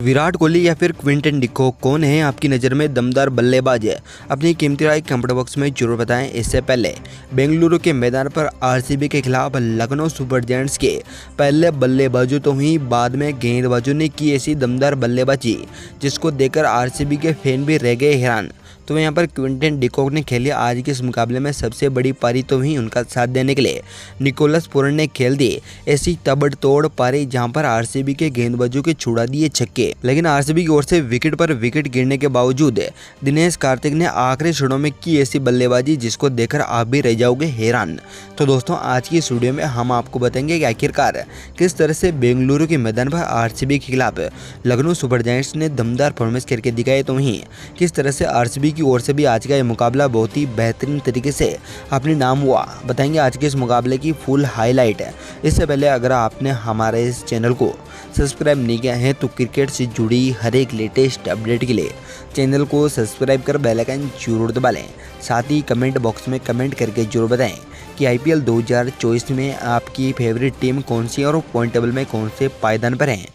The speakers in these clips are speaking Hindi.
विराट कोहली या फिर क्विंटन डिकॉक, कौन है आपकी नज़र में दमदार बल्लेबाज है? अपनी कीमती राय कमेंट बॉक्स में जरूर बताएं। इससे पहले बेंगलुरु के मैदान पर आरसीबी के खिलाफ लखनऊ सुपर जायंट्स के पहले बल्लेबाजों तो ही बाद में गेंदबाजों ने की ऐसी दमदार बल्लेबाजी जिसको देखकर आरसीबी के फैन भी रह गए हैरान। तो यहाँ पर क्विंटन डिकॉक ने खेली आज के इस मुकाबले में सबसे बड़ी पारी, तो ही उनका साथ देने के लिए निकोलस पूरन ने खेल दी ऐसी तबड़तोड़ पारी जहां पर आरसीबी के गेंदबाजों के छुड़ा दिए छक्के। लेकिन आरसीबी की ओर से विकेट पर विकेट गिरने के बावजूद दिनेश कार्तिक ने आखिरी क्षणों में की ऐसी बल्लेबाजी जिसको देखकर आप भी रह जाओगे हैरान। तो दोस्तों, आज की इस वीडियो में हम आपको बताएंगे कि आखिरकार किस तरह से बेंगलुरु के मैदान पर आरसीबी के खिलाफ लखनऊ सुपर जायंट्स ने दमदार परफॉर्मेंस करके दिखाए, तो वहीं किस तरह से आरसीबी की ओर से भी आज का ये मुकाबला बहुत ही बेहतरीन तरीके से अपने नाम हुआ। बताएंगे आज के इस मुकाबले की फुल हाईलाइट है। इससे पहले अगर आपने हमारे इस चैनल को सब्सक्राइब नहीं किया है तो क्रिकेट से जुड़ी हर एक लेटेस्ट अपडेट के लिए चैनल को सब्सक्राइब कर बेल आइकन जरूर दबा लें। साथ ही कमेंट बॉक्स में कमेंट करके जरूर बताएं कि आईपीएल 2024 में आपकी फेवरेट टीम कौन सी है और पॉइंट टेबल में कौन से पायदान पर हैं।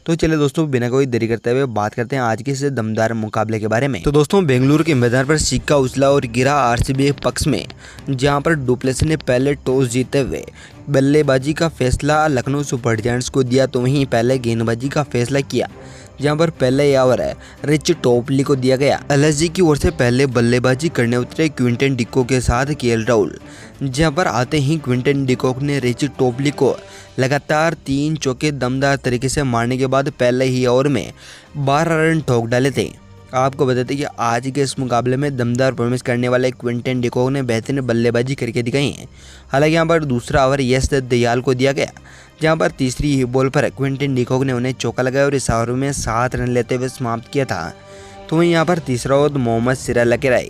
तो चलिए दोस्तों, बिना कोई देरी करते हुए बात करते हैं आज के इस दमदार मुकाबले के बारे में। तो दोस्तों, बेंगलुरु के मैदान पर सिक्का उछला और गिरा आरसीबी पक्ष में, जहां पर डुप्लेसी ने पहले टॉस जीते हुए बल्लेबाजी का फैसला लखनऊ सुपर जायंट्स को दिया, तो वहीं पहले गेंदबाजी का फैसला किया जहां पर पहले ओवर रिच टॉपली को दिया गया। एलएसजी की ओर से पहले बल्लेबाजी करने उतरे क्विंटन डिकॉक के साथ केएल राहुल, जहां पर आते ही क्विंटन डिकॉक ने रिच टॉपली को लगातार 3 चौके दमदार तरीके से मारने के बाद पहले ही ओवर में 12 रन ठोक डाले थे। आपको बताते कि आज के इस मुकाबले में दमदार परफॉर्मेंस करने वाले क्विंटन डिकॉक ने बेहतरीन बल्लेबाजी करके दिखाई है। हालांकि यहाँ पर दूसरा ओवर यश दयाल को दिया गया, जहां पर तीसरी ही बॉल पर क्विंटन डिकॉक ने उन्हें चौका लगाया और इस ओवर में 7 रन लेते हुए समाप्त किया था। तो वहीं यहाँ पर तीसरा ओवर मोहम्मद सिराज लेकर आए,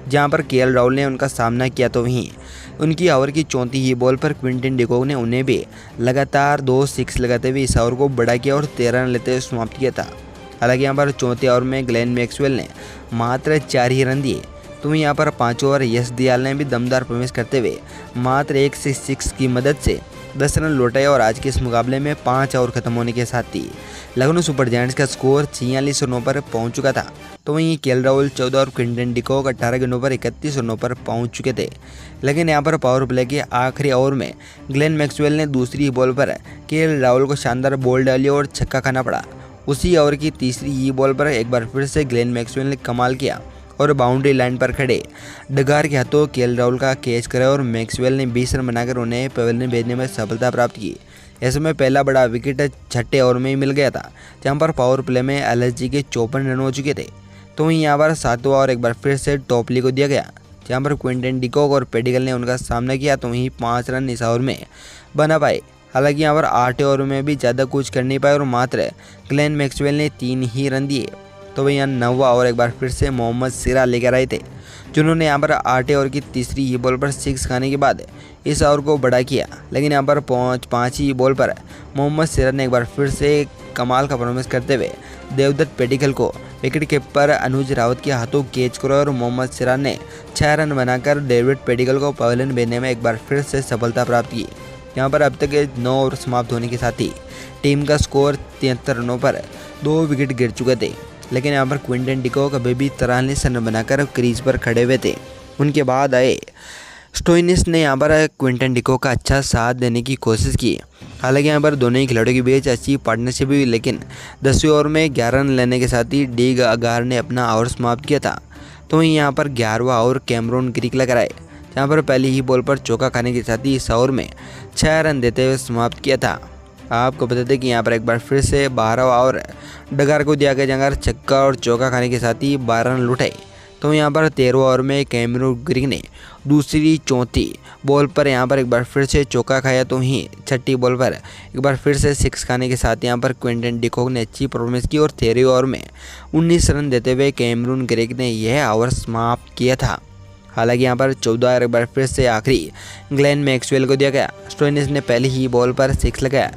जहां पर केएल राहुल ने उनका सामना किया। तो वहीं उनकी ओवर की 34 ही बॉल पर क्विंटन डिकॉक ने उन्हें भी लगातार 2 6 लगाते हुए इस ओवर को बड़ा किया और 13 रन लेते हुए समाप्त किया था। हालांकि यहाँ पर चौथे ओवर में ग्लेन मैक्सवेल ने मात्र 4 ही रन दिए। तो वहीं यहाँ पर 5 ओवर यश दयाल ने भी दमदार परफॉर्मेंस करते हुए मात्र 1 से 6 की मदद से 10 रन लौटाए और आज के इस मुकाबले में 5 ओवर खत्म होने के साथ ही लखनऊ सुपर जायंट्स का स्कोर 46 रनों पर पहुंच चुका था। तो वहीं केएल राहुल 14 और क्विंटन डिकॉक 18 गेंदों पर 31 रनों पर पहुंच चुके थे। लेकिन यहां पर पावर प्ले के आखिरी ओवर में ग्लेन मैक्सवेल ने दूसरी बॉल पर केएल राहुल को शानदार बॉल डाली और छक्का खाना पड़ा। उसी ओवर की तीसरी ही बॉल पर एक बार फिर से ग्लेन मैक्सवेल ने कमाल किया और बाउंड्री लाइन पर खड़े डगार के हाथों केएल राहुल का कैच करा और मैक्सवेल ने 20 रन बनाकर उन्हें पवेलियन भेजने में सफलता प्राप्त की। ऐसे में पहला बड़ा विकेट छठे ओवर में ही मिल गया था, जहां पर पावर प्ले में एलएसजी के 54 रन हो चुके थे। तो वहीं यहाँ पर 7वां ओवर एक बार फिर से टॉपली को दिया गया, जहाँ पर क्विंटन डिकॉक और पेडिकल ने उनका सामना किया। तो वहीं 5 रन इस ओवर में बना पाए। हालांकि यहाँ पर 8वें ओवर में भी ज़्यादा कुछ कर नहीं पाए और मात्र ग्लेन मैक्सवेल ने 3 ही रन दिए। तो वहीं यहाँ 9वां ओवर एक बार फिर से मोहम्मद सिराज लेकर आए थे, जिन्होंने यहाँ पर 8वें ओवर की तीसरी ही बॉल पर 6 खाने के बाद इस ओवर को बड़ा किया। लेकिन यहाँ पर 5वीं बॉल पर मोहम्मद सिराज ने एक बार फिर से कमाल का परफॉर्मेंस करते हुए देवदत्त पेडिकल को विकेट कीपर अनुज रावत के हाथों कैच करा और मोहम्मद सिराज ने 6 रन बनाकर डेविड पेडिकल को पवेलियन भेजने में एक बार फिर से सफलता प्राप्त की। यहाँ पर अब तक 9 ओवर समाप्त होने के साथ ही टीम का स्कोर 73 रनों पर 2 विकेट गिर चुके थे। लेकिन यहाँ पर क्विंटन डिकॉक अभी भी 43 रन बनाकर क्रीज पर खड़े हुए थे। उनके बाद आए स्टोइनिस ने यहाँ पर क्विंटन डिकॉक का अच्छा साथ देने की कोशिश की। हालांकि यहाँ पर दोनों ही खिलाड़ियों के बीच अच्छी पार्टनरशिप हुई, लेकिन 10वें ओवर में 11 रन लेने के साथ ही डी अगार ने अपना ओवर समाप्त किया था। तो वहीं यहाँ पर 11वां ओवर कैमरून ग्रीक लेकर आए, जहाँ पर पहली ही बॉल पर चौका खाने के साथ ही इस ओवर में 6 रन देते हुए समाप्त किया था। आपको बता दें कि यहाँ पर एक बार फिर से 12वां ओवर डगार को दिया गया, जहाँ छक्का और चौका खाने के साथ ही 12 रन लुटाए। तो यहाँ पर 13वां ओवर में कैमरून ग्रीक ने दूसरी चौथी बॉल पर यहाँ पर एक बार फिर से चौका खाया। तो वहीं छठी बॉल पर एक बार फिर से 6 खाने के साथ यहाँ पर क्विंटन डिकॉक ने अच्छी परफॉर्मेंस की और 13वें ओवर में 19 रन देते हुए कैमरून ग्रीक ने यह ओवर समाप्त किया था। हालांकि यहाँ पर 14 एक बार फिर से आखिरी ग्लेन मैक्सवेल को दिया गया। स्टोइनिस ने पहली ही बॉल पर 6 लगाया,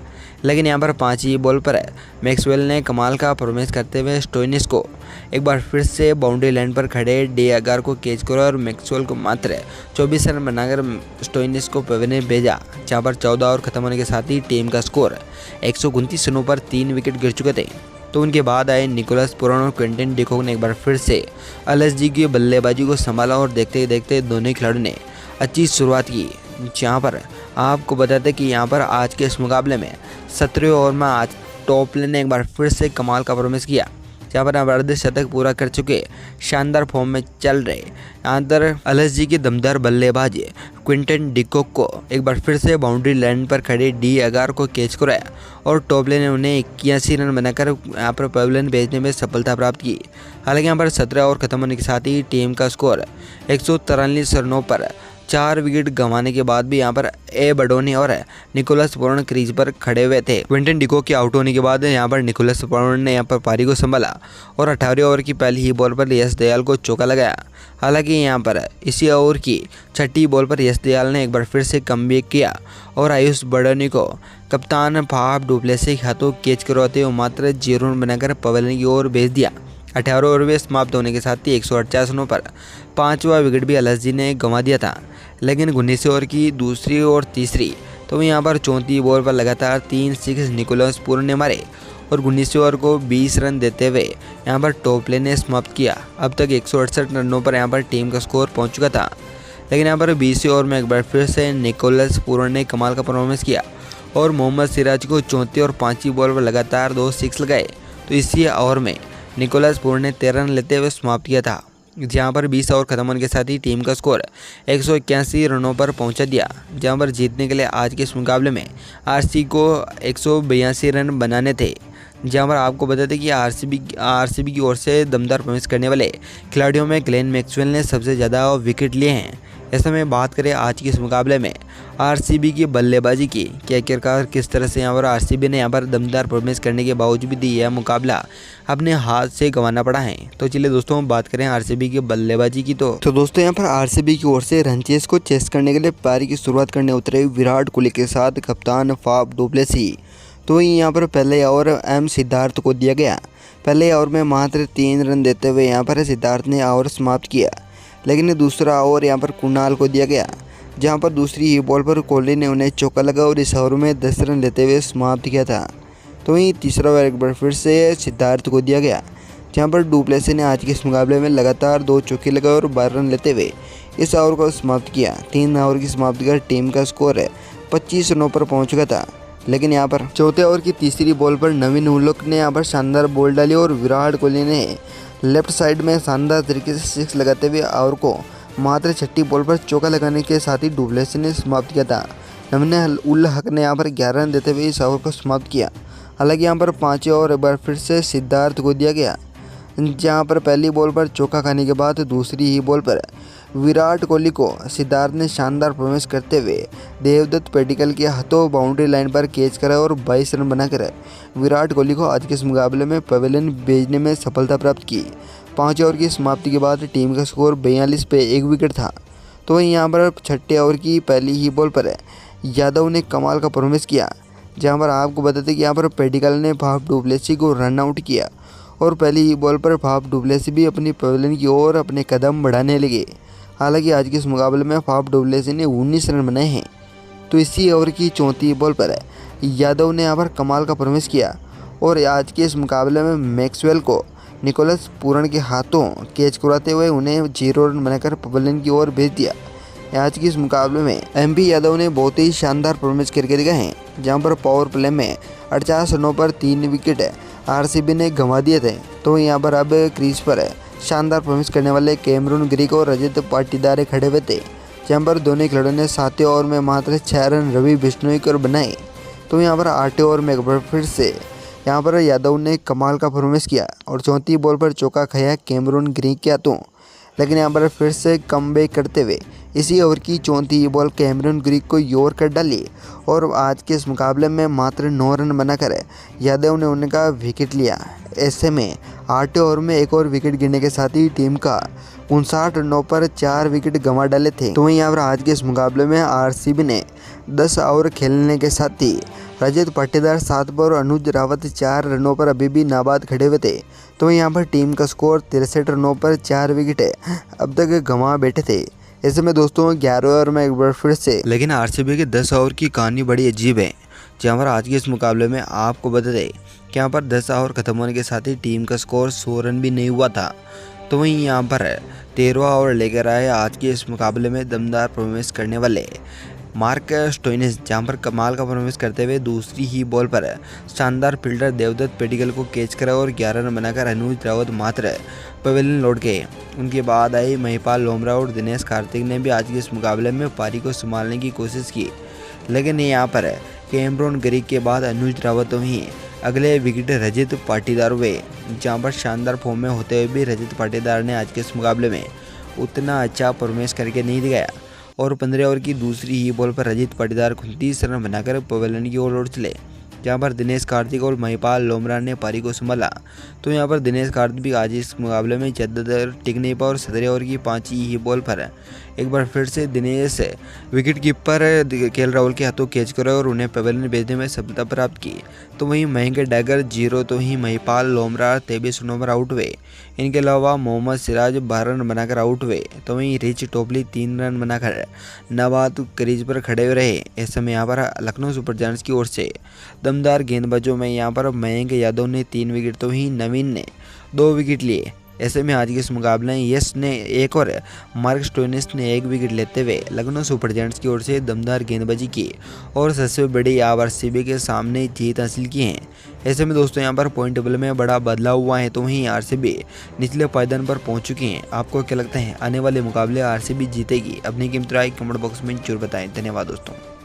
लेकिन यहाँ पर 5वीं बॉल पर मैक्सवेल ने कमाल का परफॉर्मेंस करते हुए स्टोइनिस को एक बार फिर से बाउंड्री लाइन पर खड़े डी अगार को कैच करा और मैक्सवेल को मात्र 24 रन बनाकर स्टोइनिस को पवेलियन भेजा, जहाँ पर 14 ओवर खत्म होने के साथ ही टीम का स्कोर 129 रनों पर 3 विकेट गिर चुके थे। तो उनके बाद आए निकोलस पुरान और क्विंटन डिकॉक ने एक बार फिर से एलएसजी की बल्लेबाजी को संभाला और देखते ही देखते दोनों खिलाड़ियों ने अच्छी शुरुआत की। जहां पर आपको बताते कि यहां पर आज के इस मुकाबले में 17वें ओवर में आज टॉप लेन ने एक बार फिर से कमाल का परफॉर्मेंस किया, जहाँ पर अर्धशतक पूरा कर चुके शानदार फॉर्म में चल रहे यहाँ पर एलएसजी के दमदार बल्लेबाज क्विंटन डिकॉक को एक बार फिर से बाउंड्री लाइन पर खड़े डी अगार को कैच कराया और टॉपले ने उन्हें 81 रन बनाकर यहाँ पर पवेलियन भेजने में सफलता प्राप्त की। हालांकि यहाँ पर 17 ओवर खत्म होने के साथ ही टीम का स्कोर 143 रनों पर 4 विकेट गंवाने के बाद भी यहाँ पर ए बडोनी और निकोलस पुरान क्रीज पर खड़े हुए थे। क्विंटन डिकॉक के आउट होने के बाद यहाँ पर निकोलस पुरान ने यहाँ पर पारी को संभाला और 18वें ओवर की पहली ही बॉल पर यश दयाल को चौका लगाया। हालांकि यहाँ पर इसी ओवर की 6ठी बॉल पर यश दयाल ने एक बार फिर से कमबैक किया और आयुष बडोनी को कप्तान फाफ डुप्लेसी के हाथों कैच करवाते हुए मात्र 0 रन बनाकर पवेलियन की ओर भेज दिया। 18 ओवर में समाप्त होने के साथ ही 148 रनों पर 5वां विकेट भी एलएसजी ने गंवा दिया था। लेकिन 19 ओवर की दूसरी और तीसरी तो यहाँ पर 34 बॉल पर लगातार 3 सिक्स निकोलस पुरान ने मारे और 19 ओवर को 20 रन देते हुए यहाँ पर टॉप लेन ने समाप्त किया। अब तक 168 रनों पर यहाँ पर टीम का स्कोर पहुँच चुका था। लेकिन यहाँ पर 20वें ओवर में एक बार फिर से निकोलस पुरान ने कमाल का परफॉर्मेंस किया और मोहम्मद सिराज को 34 और 5वीं बॉल पर लगातार 2 सिक्स लगाए। तो इसी ओवर में निकोलस पुरान ने 13 रन लेते हुए समाप्त किया था, जहां पर 20 ओवर खत्म होने के साथ ही टीम का स्कोर 181 रनों पर पहुंचा दिया। जहां पर जीतने के लिए आज के इस मुकाबले में आरसीबी को 182 रन बनाने थे। जहां पर आपको बता दें कि आरसीबी की ओर से दमदार परफॉर्मेंस करने वाले खिलाड़ियों में ग्लेन मैक्सवेल ने सबसे ज़्यादा विकेट लिए हैं। ऐसे में बात करें आज के इस मुकाबले में आरसीबी की बल्लेबाजी की कि आखिरकार किस तरह से यहाँ पर आरसीबी ने यहाँ पर दमदार परफॉर्मेंस करने के बावजूद भी यह मुकाबला अपने हाथ से गंवाना पड़ा है। तो चलिए दोस्तों हम बात करें आरसीबी की बल्लेबाजी की। तो दोस्तों यहाँ पर आरसीबी की ओर से रन चेस को चेस करने के लिए पारी की शुरुआत करने उतरे विराट कोहली के साथ कप्तान फाफ डुप्लेसी। तो यहाँ पर पहले ओवर एम सिद्धार्थ को दिया गया। पहले ओवर में मात्र 3 रन देते हुए यहाँ पर सिद्धार्थ ने ओवर समाप्त किया। लेकिन दूसरा ओवर यहाँ पर कुणाल को दिया गया, जहाँ पर दूसरी ही बॉल पर कोहली ने उन्हें चौका लगा और इस ओवर में 10 रन लेते हुए समाप्त किया था। तो वहीं तीसरा ओवर एक बार फिर से सिद्धार्थ को दिया गया, जहाँ पर डुप्लेसी ने आज के इस मुकाबले में लगातार 2 चौके लगाए और 12 रन लेते हुए इस ओवर को समाप्त किया। 3 ओवर की समाप्ति कर टीम का स्कोर 25 रनों पर पहुँच चुका था। लेकिन यहाँ पर चौथे ओवर की तीसरी बॉल पर नवीन उल्लोक ने यहाँ पर शानदार बॉल डाली और विराट कोहली ने लेफ्ट साइड में शानदार तरीके से सिक्स लगाते हुए ओवर को मात्र 6ठी बॉल पर चौका लगाने के साथ ही डुप्लेसी ने समाप्त किया था। नवीन उल हक ने यहाँ पर 11 रन देते हुए इस ओवर को समाप्त किया। हालांकि यहाँ पर 5वें ओवर एक बार फिर से सिद्धार्थ को दिया गया, जहाँ पर पहली बॉल पर चौका खाने के बाद दूसरी ही बॉल पर विराट कोहली को सिद्धार्थ ने शानदार परफॉर्मेंस करते हुए देवदत्त पडिक्कल के हाथों बाउंड्री लाइन पर कैच करा और 22 रन बनाकर विराट कोहली को आज के इस मुकाबले में पवेलियन भेजने में सफलता प्राप्त की। 5 ओवर की समाप्ति के बाद टीम का स्कोर 42 पे 1 विकेट था। तो वहीं यहाँ पर 6ठे ओवर की पहली ही बॉल पर यादव ने कमाल का परफॉर्मेंस किया, जहाँ पर आपको बताते कि यहाँ पर पडिक्कल ने फाफ डुप्लेसी को रन आउट किया और पहली ही बॉल पर फाफ डुप्लेसी भी अपनी पवेलियन की ओर अपने कदम बढ़ाने लगे। हालांकि आज के इस मुकाबले में फाफ डुप्लेसी ने 19 रन बनाए हैं। तो इसी ओवर की 34 बॉल पर यादव ने यहाँ पर कमाल का परफॉर्मेंस किया और आज के इस मुकाबले में मैक्सवेल को निकोलस पुरान के हाथों कैच कराते हुए उन्हें 0 रन बनाकर पवेलियन की ओर भेज दिया। आज के इस मुकाबले में एमपी यादव ने बहुत ही शानदार परफॉर्मेंस करके दिखाए हैं, जहाँ पर पावर प्ले में 48 रनों पर 3 विकेट आरसीबी ने गंवा दिए थे। तो यहाँ पर अब क्रीज पर शानदार परफॉर्मेंस करने वाले कैमरून ग्रीक और रजत पाटीदार खड़े हुए थे, जहाँ पर दोनों खिलाड़ियों ने 7वें ओवर में मात्र 6 रन रवि बिश्नोई को बनाए। तो यहाँ पर 8वें ओवर में एक बार फिर से यहाँ पर यादव ने कमाल का परफॉर्मेंस किया और 34 बॉल पर चौका खाया कैमरून ग्रीक के हाथों। लेकिन यहाँ पर फिर से कमबैक करते हुए इसी ओवर की 34 बॉल कैमरून ग्रीक को योर कर डाली और आज के इस मुकाबले में मात्र 9 रन बनाकर यादव ने उनका विकेट लिया। ऐसे में 8वें ओवर में एक और विकेट गिरने के साथ ही टीम का 59 रनों पर 4 विकेट गंवा डाले थे। तो वहीं यहाँ पर आज के इस मुकाबले में आरसीबी ने 10 ओवर खेलने के साथ ही रजत पाटीदार 7 पर और अनुज रावत 4 रनों पर अभी भी नाबाद खड़े हुए थे। तो यहाँ पर टीम का स्कोर 63 रनों पर 4 विकेट अब तक गंवा बैठे थे। ऐसे में दोस्तों 11वें ओवर में एक बार फिर से लेकिन आरसीबी के 10 ओवर की कहानी बड़ी अजीब है, जहाँ पर आज के इस मुकाबले में आपको बता दें कि यहाँ पर 10 ओवर खत्म होने के साथ ही टीम का स्कोर 100 रन भी नहीं हुआ था। तो वहीं यहाँ पर 13वां ओवर लेकर आए आज के इस मुकाबले में दमदार परफॉर्मेंस करने वाले मार्क स्टोइनिस, जहाँ पर कमाल का परफॉर्मेंस करते हुए दूसरी ही बॉल पर शानदार फील्डर देवदत्त पेडिकल को कैच करा और 11 रन बनाकर अनुज रावत मात्र पवेलियन लौट गए। उनके बाद आई महिपाल लोमरा और दिनेश कार्तिक ने भी आज के इस मुकाबले में पारी को संभालने की कोशिश की, लेकिन यहाँ पर कैमरून ग्रीक के बाद अनुज रावत ही अगले विकेट रजत पाटीदार हुए, जहाँ पर शानदार फॉर्म में होते हुए भी रजत पाटीदार ने आज के इस मुकाबले में उतना अच्छा परफॉर्मेंस करके नहीं दिखाया और 15 ओवर की दूसरी ही बॉल पर रजत पाटीदार 29 रन बनाकर पवेलियन की ओर लौट चले, जहाँ पर दिनेश कार्तिक और महिपाल लोमरा ने पारी को संभाला। तो यहाँ पर दिनेश कार्तिक भी आज इस मुकाबले में ज़्यादातर टिक नहीं पाया और 17 ओवर की 5वीं ही बॉल पर एक बार फिर से Dinesh wicket keeper KL Rahul के हाथों कैच करा और उन्हें पवेलियन भेजने में सफलता प्राप्त की। तो वहीं मयंक डैगर 0 तो ही महिपाल लोमरा 23 रनों पर आउट हुए। इनके अलावा मोहम्मद सिराज 12 रन बनाकर आउट हुए। तो वहीं रिच टोपली 3 रन बनाकर नवात क्रीज पर खड़े रहे। इस समय यहाँ पर लखनऊ सुपर जायंट्स की ओर से दमदार गेंदबाजों में यहाँ पर मयंक यादव ने 3 विकेट तो ही नवीन ने 2 विकेट लिए। ऐसे में आज के इस मुकाबले में यश ने 1 और मार्क स्टोइनिस ने 1 विकेट लेते हुए लखनऊ सुपर जायंट्स की ओर से दमदार गेंदबाजी की और सबसे बड़ी आरसीबी के सामने जीत हासिल की है। ऐसे में दोस्तों यहाँ पर पॉइंट टेबल में बड़ा बदलाव हुआ है, तो वहीं आरसीबी निचले पायदान पर पहुंच चुकी हैं। आपको क्या लगता है आने वाले मुकाबले आरसीबी जीतेगी? अपनी कीमती राय कमेंट बॉक्स में जरूर बताएं। धन्यवाद दोस्तों।